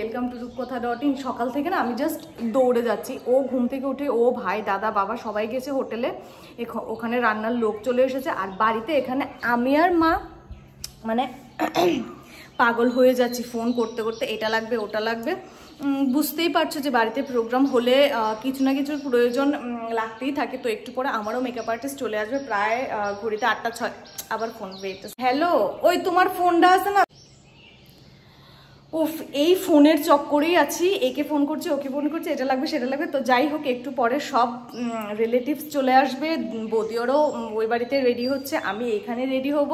Welcome to রূপকথা.in। সকাল থেকে না আমি জাস্ট দৌড়ে যাচ্ছি। ও ঘুম থেকে উঠে ও ভাই দাদা বাবা সবাই গেছে হোটেলে, ওখানে রান্নার লোক চলে এসেছে। আর বাড়িতে এখানে আমি আর মা মানে পাগল হয়ে যাচ্ছি ফোন করতে করতে, এটা লাগবে ওটা লাগবে। বুঝতেই পারছো যে বাড়িতে প্রোগ্রাম হলে কিছু না কিছুর প্রয়োজন লাগতেই থাকে। তো একটু পরে আমারও মেকআপ আর্টিস্ট চলে আসবে, প্রায় ঘড়িতে 8টা 6। আবার ফোন বেরোতে, হ্যালো ওই তোমার ফোনটা আছে না? উফ, এই ফোনের চক্করেই আছি, একে ফোন করছি ওকে ফোন করছি, এটা লাগবে সেটা লাগবে। তো যাই হোক, একটু পরে সব রিলেটিভস চলে আসবে, বৌদিওরও ওই বাড়িতে রেডি হচ্ছে, আমি এখানে রেডি হব।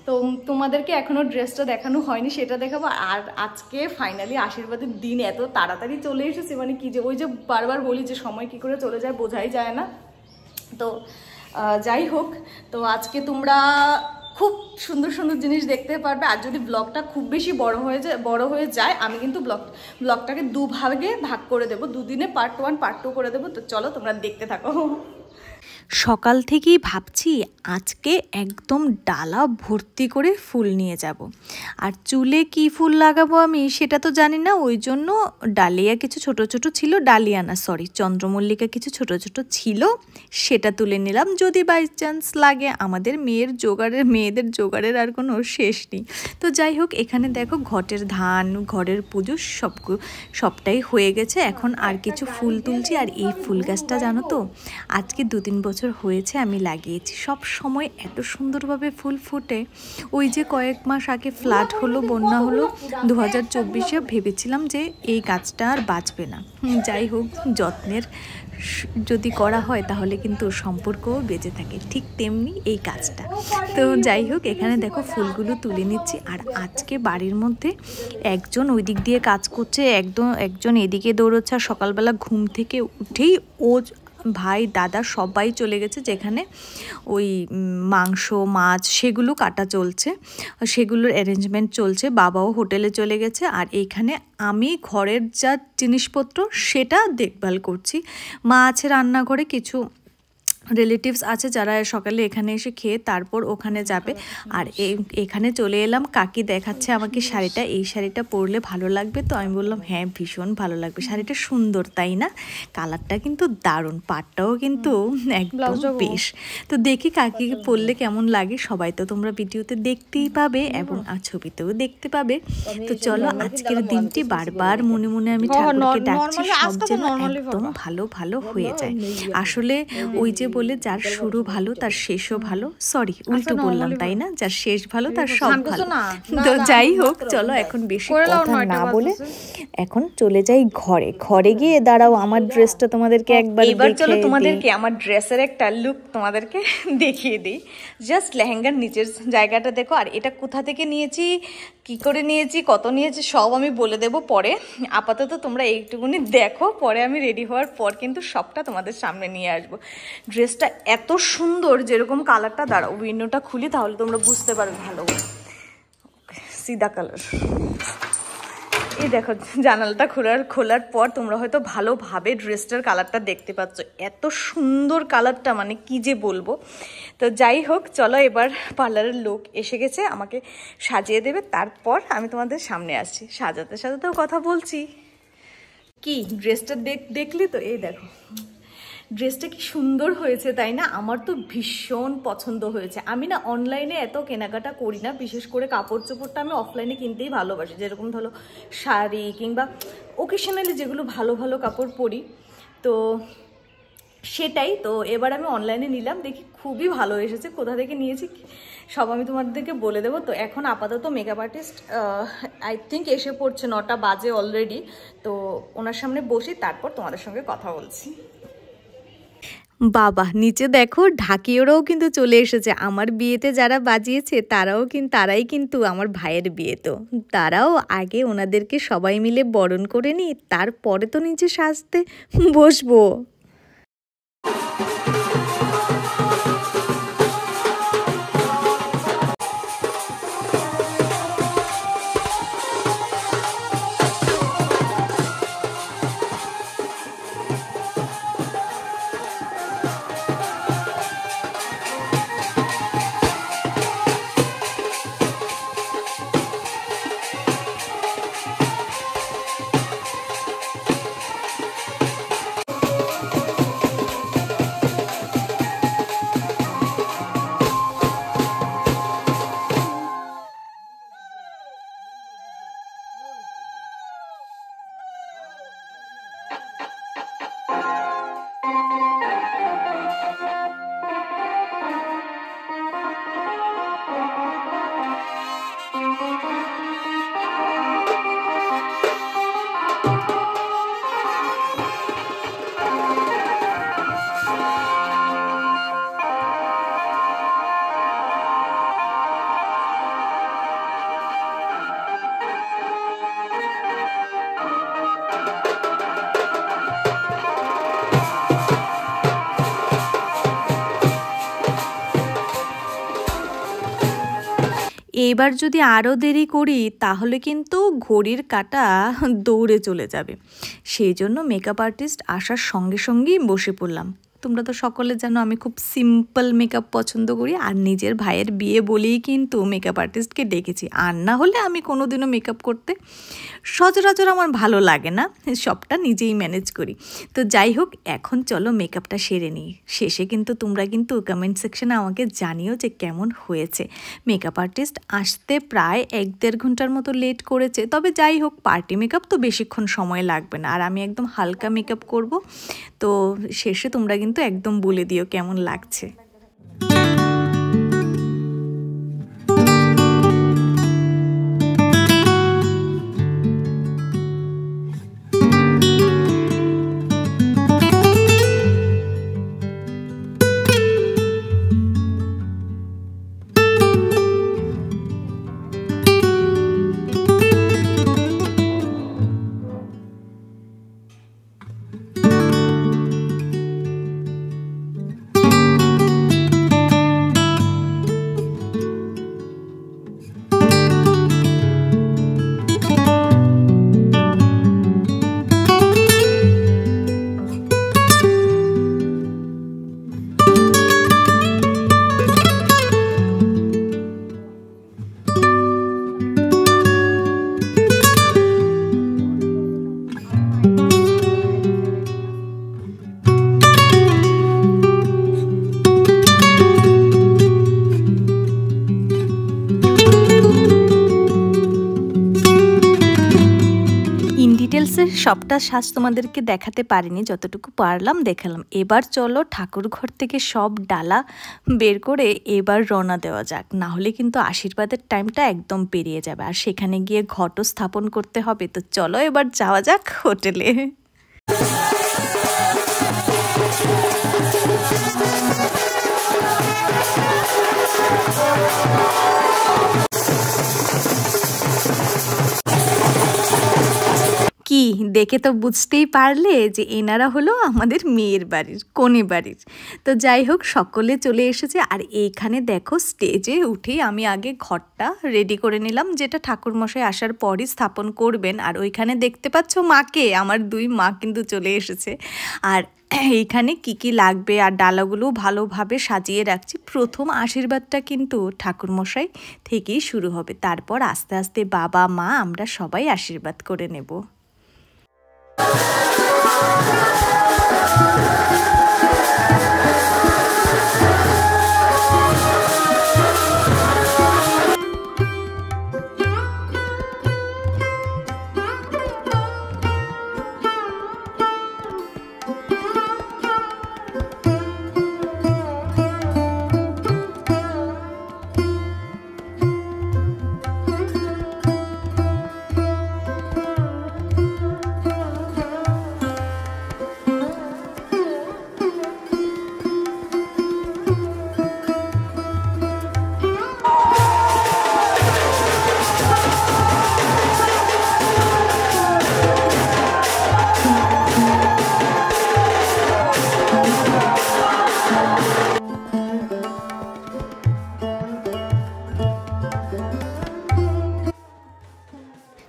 তো তোমাদেরকে এখনও ড্রেসটা দেখানো হয়নি, সেটা দেখাবো। আর আজকে ফাইনালি আশীর্বাদের দিন এত তাড়াতাড়ি চলে এসেছে, মানে কি যে ওই যে বারবার বলি যে সময় কি করে চলে যায় বোঝাই যায় না। তো যাই হোক, তো আজকে তোমরা খুব সুন্দর সুন্দর জিনিস দেখতে পারবে। আর যদি ব্লগটা খুব বেশি বড় হয়ে যায় আমি কিন্তু ব্লগটাকে দুভাগে ভাগ করে দেবো, দুদিনে পার্ট 1 পার্ট 2 করে দেবো। তো চলো তোমরা দেখতে থাকো। সকাল থেকেই ভাবছি আজকে একদম ডালা ভর্তি করে ফুল নিয়ে যাব। আর চুলে কি ফুল লাগাবো আমি সেটা তো জানি না, ওই জন্য ডালিয়া কিছু ছোট ছোট ছিল, ডালিয়া না সরি চন্দ্রমল্লিকা কিছু ছোট ছোট ছিল, সেটা তুলে নিলাম। যদি বাই চান্স লাগে, আমাদের মেয়েদের জোগাড়ের আর কোনো শেষ নেই। তো যাই হোক, এখানে দেখো ঘটের ধান, ঘরের পুজো সবটাই হয়ে গেছে। এখন আর কিছু ফুল তুলছি। আর এই ফুল গাছটা জানো তো, আজকে 2-3 বছর হয়েছে আমি লাগিয়েছি, সব সময় এত সুন্দরভাবে ফুল ফুটে। ওই যে কয়েক মাস আগে ফ্লাড হলো, বন্যা হলো 2024-এ, ভেবেছিলাম যে এই গাছটা আর বাঁচবে না। যাই হোক, যত্নের যদি করা হয় তাহলে কিন্তু সম্পর্কও বেঁচে থাকে, ঠিক তেমনি এই গাছটা। তো যাই হোক, এখানে দেখো ফুলগুলো তুলে নিচ্ছি। আর আজকে বাড়ির মধ্যে একজন ওই দিক দিয়ে কাজ করছে, একজন এদিকে দৌড়চ্ছে। আর সকালবেলা ঘুম থেকে উঠেই ও ভাই দাদা সবাই চলে গেছে, যেখানে ওই মাংস মাছ সেগুলো কাটা চলছে, সেগুলোর অ্যারেঞ্জমেন্ট চলছে। বাবাও হোটেলে চলে গেছে। আর এইখানে আমি ঘরের যা জিনিসপত্র সেটা দেখভাল করছি। মা আছে রান্নাঘরে, কিছু রিলেটিভস আছে যারা সকালে এখানে এসে খেয়ে তারপর ওখানে যাবে। আর এখানে চলে এলাম, কাকি দেখাচ্ছে আমাকে শাড়িটা, এই শাড়িটা পরলে ভালো লাগবে। তো আমি বললাম হ্যাঁ ভীষণ ভালো লাগবে, শাড়িটা সুন্দর তাই না? কালারটা কিন্তু দারুণ, পাটটাও কিন্তু একদম বেশ। তো দেখি কাকিকে পরলে কেমন লাগে, সবাই তো তোমরা ভিডিওতে দেখতেই পাবে এবং ছবিতেও দেখতে পাবে। তো চলো, আজকের দিনটি বারবার মনে মনে আমি ঠাকুরকে ডাকছি সব যেন একদম ভালো ভালো হয়ে যায়। আসলে ওই যে বলে যার শুরু ভালো তার শেষও ভালো, সরি উল্টো বললাম তাই না, যার শেষ ভালো তার সব ভালো। তো যাই হোক, চলো এখন বেশি কথা না বলে এখন চলে যাই ঘরে গিয়ে দাঁড়াও আমার ড্রেসটা তোমাদেরকে একবার চলো তোমাদেরকে আমার ড্রেসের একটা লুক তোমাদেরকে দেখিয়ে দিই। জাস্ট লেহেঙ্গার নিচের জায়গাটা দেখো। আর এটা কোথা থেকে নিয়েছি, কি করে নিয়েছি, কত নিয়েছি সব আমি বলে দেবো পরে। আপাতত তোমরা এইটুকুনি দেখো, পরে আমি রেডি হওয়ার পর কিন্তু সবটা তোমাদের সামনে নিয়ে আসবো। ড্রেসটা এত সুন্দর, যেরকম কালারটা, দাঁড়াও উইন্ডোটা খুলি তাহলে তোমরা বুঝতে পারবে ভালো। সিদা কালার, এই দেখো জানালাটা খোলার পর তোমরা হয়তো ভালোভাবে ড্রেসটার কালারটা দেখতে পাচ্ছ। এত সুন্দর কালারটা, মানে কি যে বলবো। তো যাই হোক, চলো এবার পার্লারের লোক এসে গেছে, আমাকে সাজিয়ে দেবে, তারপর আমি তোমাদের সামনে আসছি। সাজাতেও কথা বলছি। কি ড্রেসটা দেখলি তো? এই দেখো ড্রেসটা কি সুন্দর হয়েছে তাই না? আমার তো ভীষণ পছন্দ হয়েছে। আমি না অনলাইনে এত কেনাকাটা করি না, বিশেষ করে কাপড় চোপড়টা আমি অফলাইনে কিনতেই ভালোবাসি। যেরকম ধরো শাড়ি কিংবা ওকেশনালি যেগুলো ভালো ভালো কাপড় পরি, তো সেটাই। তো এবার আমি অনলাইনে নিলাম, দেখি খুবই ভালো এসেছে। কোথা থেকে নিয়েছি সব আমি তোমাদেরকে বলে দেবো। তো এখন আপাতত মেকআপ আর্টিস্ট আই থিঙ্ক এসে পড়ছে, 9টা বাজে অলরেডি। তো ওনার সামনে বসি, তারপর তোমাদের সঙ্গে কথা বলছি। বাবা, নিচে দেখো ঢাকিওরাও কিন্তু চলে এসেছে। আমার বিয়েতে যারা বাজিয়েছে তারাই কিন্তু আমার ভাইয়ের বিয়ে। তো তারাও আগে ওনাদেরকে সবাই মিলে বরণ করে নি, তারপরে তো নিচে সাজতে বসবো। এইবার যদি আরও দেরি করি তাহলে কিন্তু ঘড়ির কাঁটা দৌড়ে চলে যাবে। সেই জন্য মেকআপ আর্টিস্ট আসার সঙ্গে সঙ্গেই বসে পড়লাম। তোমরা তো সকলে জানো আমি খুব সিম্পল মেকআপ পছন্দ করি, আর নিজের ভাইয়ের বিয়ে বলেই কিন্তু মেকআপ আর্টিস্টকে ডেকেছি। আর না হলে আমি কোনোদিনও মেকআপ করতে সচরাচর আমার ভালো লাগে না, সবটা নিজেই ম্যানেজ করি। তো যাই হোক, এখন চলো মেকআপটা সেরে নিই। শেষে কিন্তু তোমরা কিন্তু কমেন্ট সেকশনে আমাকে জানিও যে কেমন হয়েছে। মেকআপ আর্টিস্ট আসতে প্রায় 1-1.5 ঘন্টার মতো লেট করেছে, তবে যাই হোক পার্টি মেকআপ তো বেশিক্ষণ সময় লাগবে না, আর আমি একদম হালকা মেকআপ করব। তো শেষে তোমরা কিন্তু একদম বলে দিও কেমন লাগছে। সবটা সাজ তোমাদেরকে দেখাতে পারিনি, যতটুকু পারলাম দেখালাম। এবার চলো ঠাকুর ঘর থেকে সব ডালা বের করে এবার রওনা দেওয়া যাক, না হলে কিন্তু আশীর্বাদের টাইমটা একদম পেরিয়ে যাবে, আর সেখানে গিয়ে ঘটও স্থাপন করতে হবে। তো চলো এবার যাওয়া যাক হোটেলে। কি দেখে তো বুঝতেই পারলে যে এনারা হলো আমাদের মেয়ের বাড়ির কনে বাড়ির। তো যাই হোক সকলে চলে এসেছে, আর এইখানে দেখো স্টেজে উঠেই আমি আগে ঘরটা রেডি করে নিলাম, যেটা ঠাকুরমশাই আসার পরই স্থাপন করবেন। আর ওইখানে দেখতে পাচ্ছ মাকে, আমার 2 মা কিন্তু চলে এসেছে। আর এইখানে কি কি লাগবে আর ডালাগুলো ভালোভাবে সাজিয়ে রাখছি। প্রথম আশীর্বাদটা কিন্তু ঠাকুরমশাই থেকেই শুরু হবে, তারপর আস্তে আস্তে বাবা মা আমরা সবাই আশীর্বাদ করে নেব।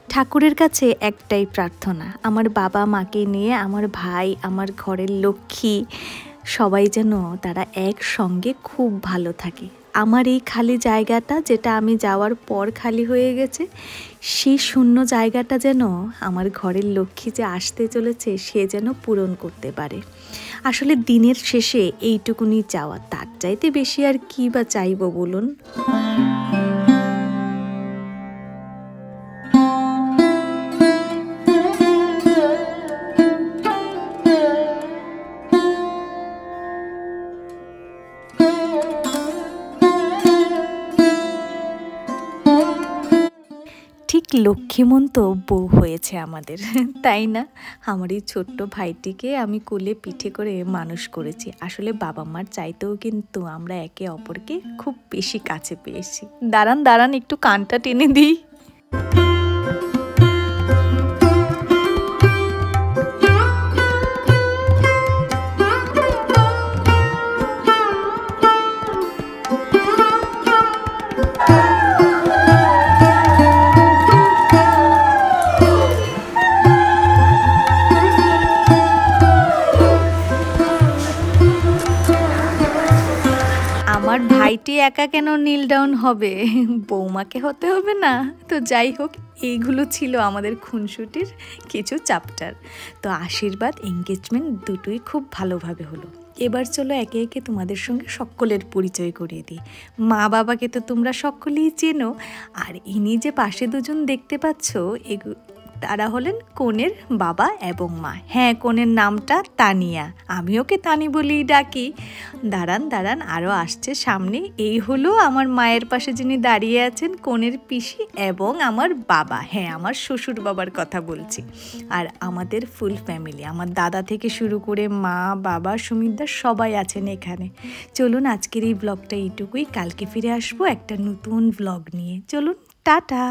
ঠাকুরের কাছে একটাই প্রার্থনা, আমার বাবা মাকে নিয়ে আমার ভাই, আমার ঘরের লক্ষ্মী সবাই যেন তারা একসঙ্গে খুব ভালো থাকে। আমার এই খালি জায়গাটা যেটা আমি যাওয়ার পর খালি হয়ে গেছে, সেই শূন্য জায়গাটা যেন আমার ঘরের লক্ষ্মী যে আসতে চলেছে সে যেন পূরণ করতে পারে। আসলে দিনের শেষে এইটুকুনি চাওয়া, তার চাইতে বেশি আর কি বা চাইবো বলুন। ঠিক লক্ষ্মীমন্ত বউ হয়েছে আমাদের, তাই না? আমার এই ছোট্ট ভাইটিকে আমি কোলে পিঠে করে মানুষ করেছি। আসলে বাবা মার চাইতেও কিন্তু আমরা একে অপরকে খুব বেশি কাছে পেয়েছি। দাঁড়ান একটু কানটা টেনে দিই। ভাইটি একা কেন নীল ডাউন হবে, বৌমাকে হতে হবে না? তো যাই হোক, এইগুলো ছিল আমাদের খুনসুটির কিছু চ্যাপ্টার। তো আশীর্বাদ এঙ্গেজমেন্ট দুটোই খুব ভালোভাবে হলো। এবার চলো একে একে তোমাদের সঙ্গে সকলের পরিচয় করিয়ে দিই। মা বাবাকে তো তোমরা সকলেই চেনো, আর ইনি যে পাশে দুজন দেখতে পাচ্ছ, তারা হলেন কনের বাবা এবং মা। হ্যাঁ, কনের নামটা তানিয়া, আমি ওকে তানি বলেই ডাকি। দাঁড়ান আরও আসছে সামনে। এই হলো আমার মায়ের পাশে যিনি দাঁড়িয়ে আছেন, কনের পিসি এবং আমার বাবা। হ্যাঁ, আমার শ্বশুর বাবার কথা বলছি। আর আমাদের ফুল ফ্যামিলি, আমার দাদা থেকে শুরু করে মা, বাবা, সুমিতদা সবাই আছেন এখানে। চলুন আজকের এই ব্লগটা এইটুকুই, কালকে ফিরে আসবো একটা নতুন ব্লগ নিয়ে। চলুন, টাটা।